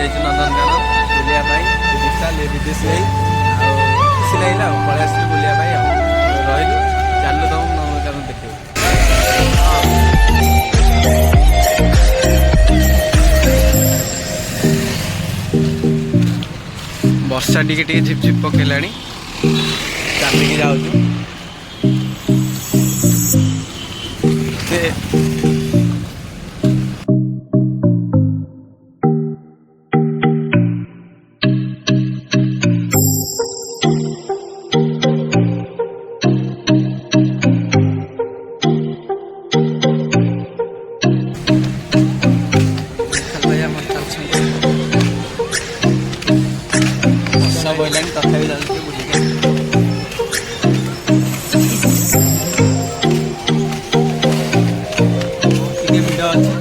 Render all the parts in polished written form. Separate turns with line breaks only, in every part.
ଯାଇଛୁ ନନ୍ଦନକାନନ ବୁଲିବା ପାଇଁ। ବିଶାଲ ବିଦେଶ ଯାଇ ଆଉ ଖୁସି ଲାଗିଲା ଆଉ ପଳେଇ ଆସିଲୁ ବୁଲିବା ପାଇଁ ଆଉ ରହିଲୁ। ଚାଲୁ ତମ ନନ୍ଦନକାନନ ଦେଖିବୁ। ବର୍ଷା ଟିକେ ଟିକେ ଝିପ ଝିପ ପକେଇଲାଣି। ଚାଲିକି ଯାଉଛୁ। बोलानी तथापि जाऊँ बुलिक ଟିକେ ଭିଡ଼ ଅଛି।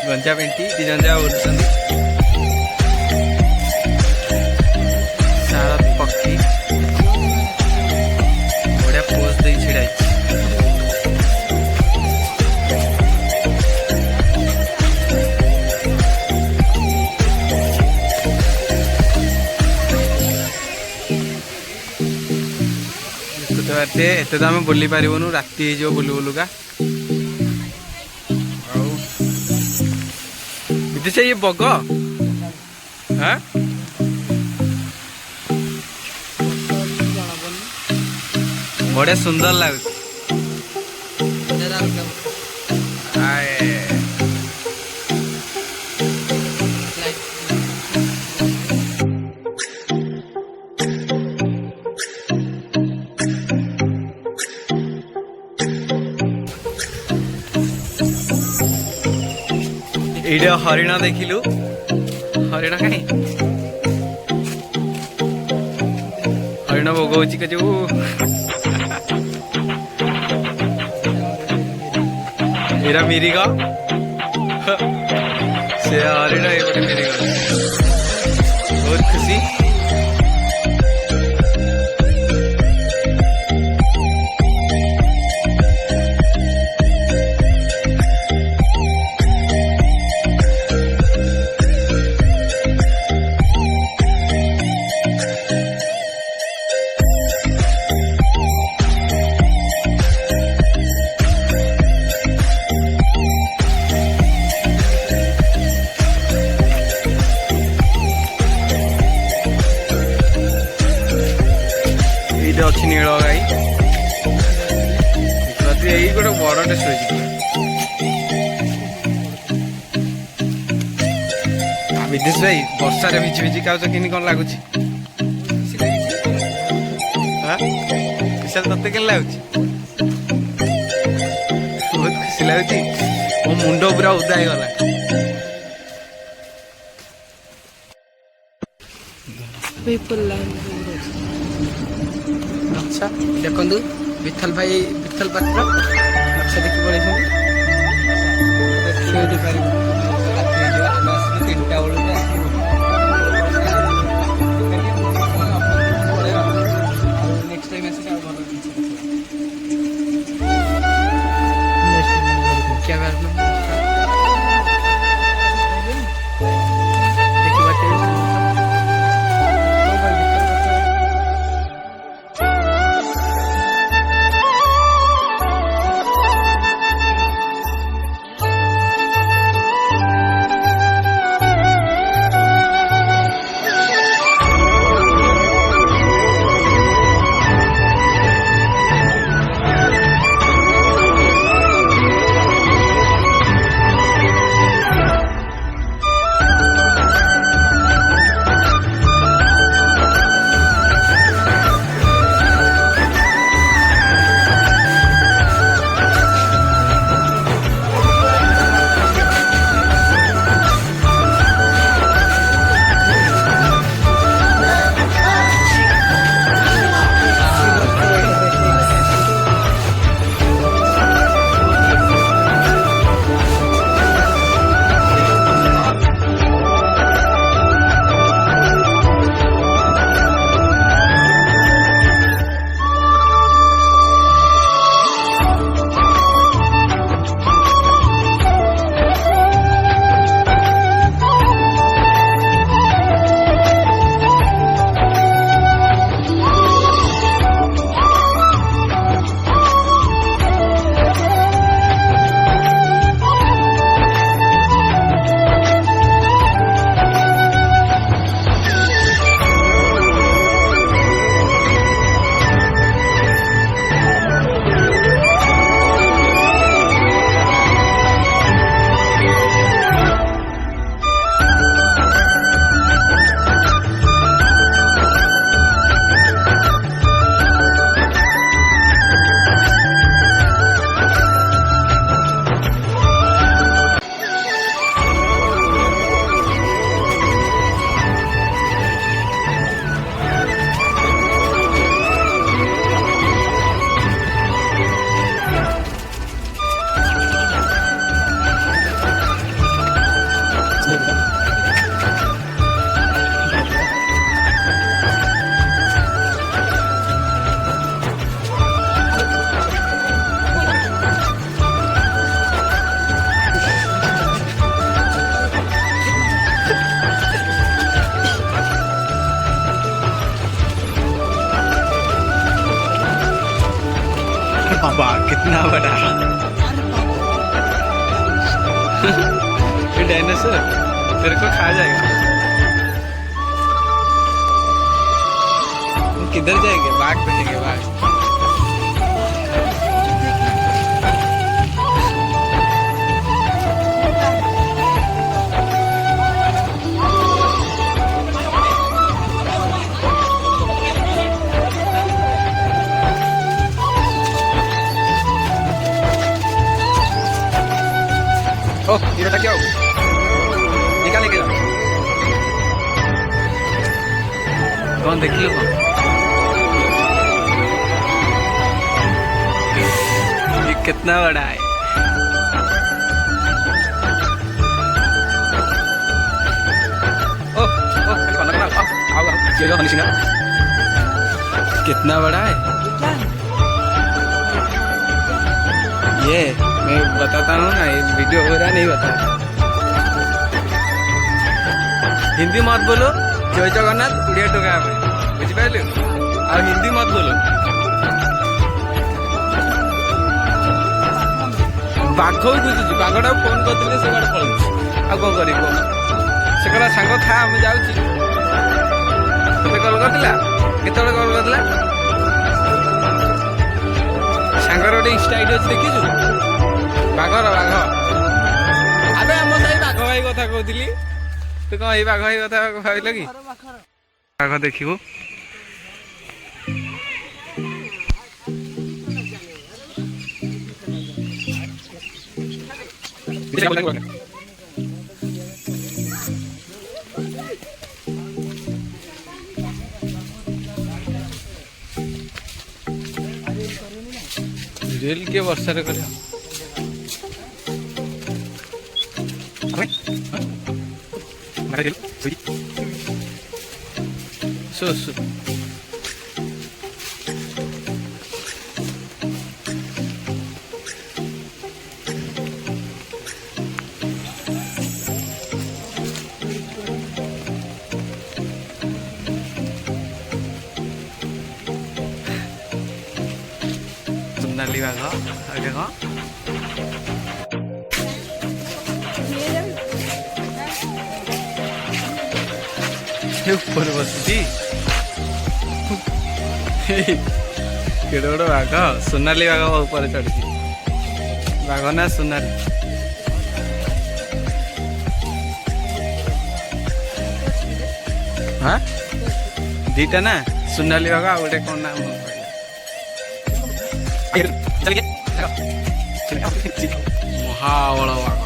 गंजा पेंटी दी जन बोलुंट सारा पक्षी बढ़िया पोज दे छिड़ा एत तो आम बुली पारूँ राति हो बुलू बुलूका से ये बग हाँ बड़े सुंदर लगे ये हरिण देखिलु हरिण कहीं हरिण भोग जो एरा मिरिग से हरिण ये मिरिग बहुत खुशी। ଏଇଠି ଅଛି ନୀଳ ଗାଈ ଯଦି ଏଇ ଗୋଟେ ବଡ଼ଟେ ଶୋଇଛି। ବିଦେଶ ଭାଇ ବର୍ଷାରେ ଭିଜି ଭିଜି ଖାଉଛ କେମିତି କ'ଣ ଲାଗୁଛି? ବିଶାଲ ତତେ କେମିତି ଲାଗୁଛି? ବହୁତ ଖୁସି ଲାଗୁଛି। ମୋ ମୁଣ୍ଡ ପୁରା ଓଦା ହେଇଗଲା।
ଆଚ୍ଛା ଦେଖନ୍ତୁ ବିଠଲ ଭାଇ ବିଠଲ ପାତ୍ର ଆଚ୍ଛା ଦେଖି ପଳେଇଛନ୍ତି। ଦେଖିବାକୁ ପାରିବ ଆମେ ଆସିଲୁ 3ଟା ବେଳକୁ ଆସିବୁ। ନେକ୍ସଟ ଟାଇମ୍ ଆସିଲେ ଆଉ ଭଲ ଜିନିଷ
वाह कितना बड़ा ये डायनासोर तेरे को खा जाएगा। किधर जाएंगे? बाघ देखेंगे बाघ। Oh, ये क्या हो? निकाले क्या? कौन देख लो कौन? ये कितना बड़ा है? ओह, ओह, कौन आओ, ये हनीश ना? कितना बड़ा है? ये मैं बताता हूँ ना, ये वीडियो हो रहा नहीं बता। हिंदी मत बोलो, जय जगन्नाथ उड़िया टोका बुझिपारे आ हिंदी मत बोलो। बाघ भी बुझुची, बाघटा फोन करते से पड़े आ कौन कर से कहला सांग था आम जाऊँ कल करला केत कल करला ବାଘର ଗୋଟେ ଇନଷ୍ଟା ଆଇଡି ଅଛି ଦେଖିଛୁ? ବାଘର ବାଘ ଆବେ ଆମ ସାହି ବାଘ ଭାଇ କଥା କହୁଥିଲି। ତୁ କଣ ଏଇ ବାଘ ଭାଇ କଥା ଭାବିଲ କି? ବାଘ ଦେଖିବୁ। ରିଲ୍ କିଏ ବର୍ଷାରେ କରିବ? সোনালী বাঘ এটা কଣ? ଉପରେ ବସିଛି କେଡେ ବଡ ବାଘ। সোনালী ବାଘ ଉପରେ ଚଢିଛି। ବାଘ ନା সোনালী? ହଁ ଦିଟା ନା, সোনালী ବାଘ ଆଉ ଗୋଟେ କଣ ନାମ ମହାବଳ ବାଘ।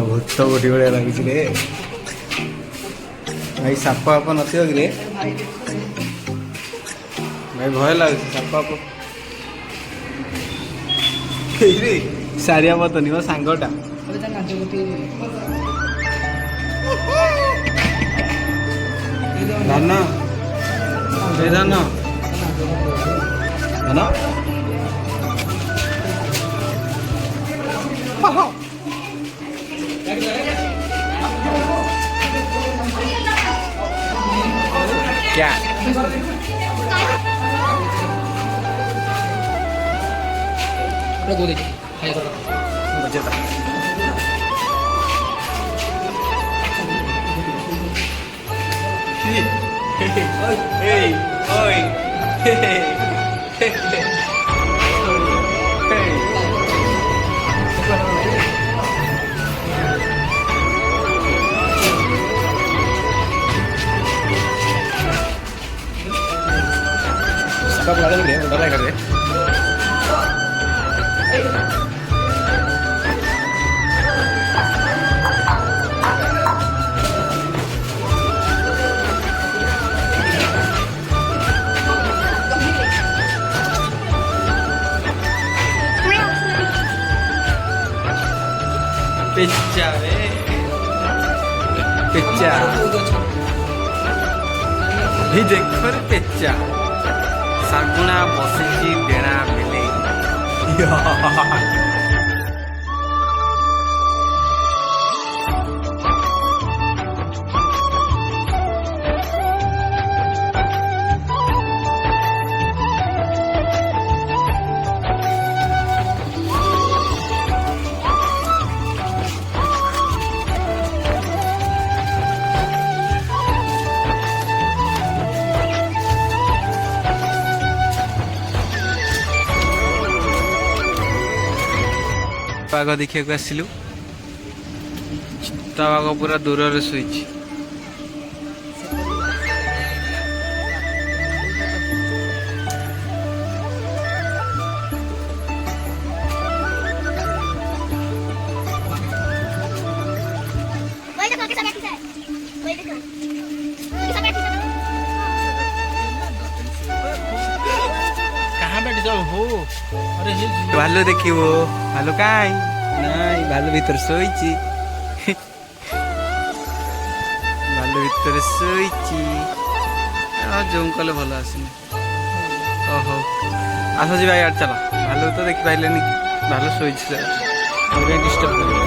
ଭୂତ ଗୋଟି ଭଳିଆ ଲାଗୁଛି ରେ ଭାଇ। ସାପ ଫାପ ନଥିବ କି ରେ ଭାଇ? ଭୟ ଲାଗୁଛି ସାପ ଫାପ। ରେ ସାରିଆ ମତନି ମୋ ସାଙ୍ଗଟା। ଧାନ ଧାନ ଧାନ क्या पिच्चा रे पिच्चा ही देखो रे पिच्चा ଶାଗୁଣା ବସିଛି ଡେଣା ମିଲେଇ। ବାଘ ଦେଖିବାକୁ ଆସିଲୁ। ଚିତା ବାଘ ପୁରା ଦୂରରେ ଶୋଇଛି। भालू देखिबो भालू काई नाई भालू भीतर सोईची। ଭିତରେ ଶୋଇଛି। ଜୁମ୍ କଲେ ଭଲ ଆସୁନି। ଓହୋ ଆସ ଯିବା ଇଆଡ଼େ ଚାଲ। ଭାଲୁ ତ ଦେଖିପାରିଲେନି, ଭାଲୁ ଶୋଇଛି ସେଥିପାଇଁ ଡିଷ୍ଟର୍ବ କରିବ।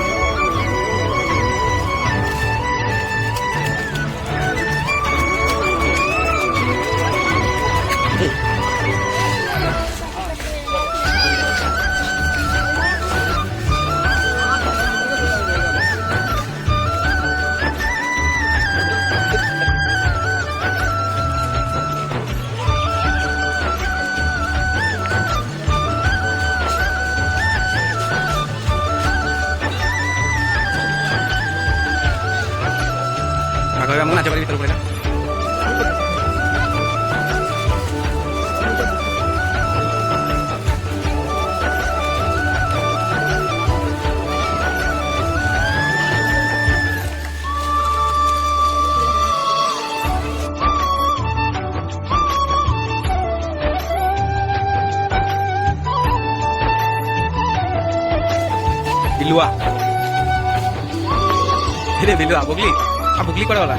ଆମକୁ ନାଚ କରି ଭିତରକୁ ପଳେଇଲା। बिलुआ रे बिलुआ बुगली बुगली कड़े वाला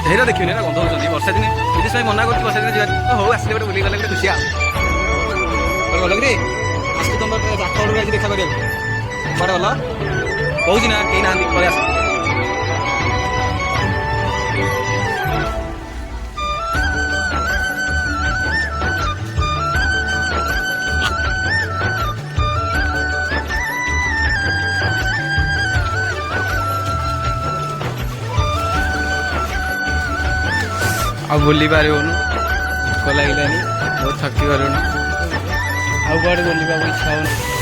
हेरा देखिए ना गंध होती वर्षा दिन विदेश भाई मना करती वर्षा दिन जा हो आसले गोटे बुली गले गोटे खुशिया गल कि आस तुम जाखड़ आज देखा करा कड़े गल कौन ना कहीं ना पलि आस आ बुली पारूनु भोक लगे बहुत थकी पारूनु आड़े बुलवा इच्छा हो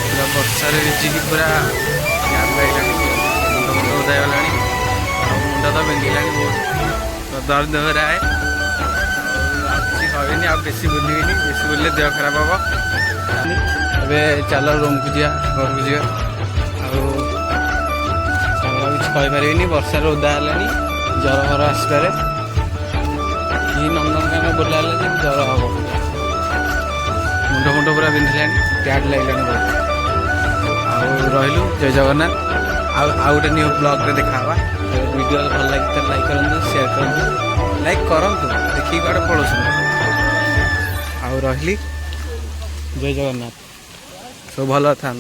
पूरा वर्षा भिजिकी पूरा मुंड मुंड उदागला मुंड तो बिंधिला बहुत दर्द हो रहा है किसी कहनी बेसी बुलबी बेसी बुलले देह खराब हम अबे चल रूम को जा घर को जा किसी कहीपर वर्षा उदा है जर फर आसपे नंदनकान बुला जर हम मुंड मुंड पूरा बिंधिला टैड लगे बहुत रही जय जगन्नाथ आउ गोटे न्यू ब्लॉग रे देखा वीडियो भल लगे लाइक करूँ शेयर करूँ लाइक करूँ देखिए कड़े पड़ोस आउ रही जय जगन्नाथ सब भल था।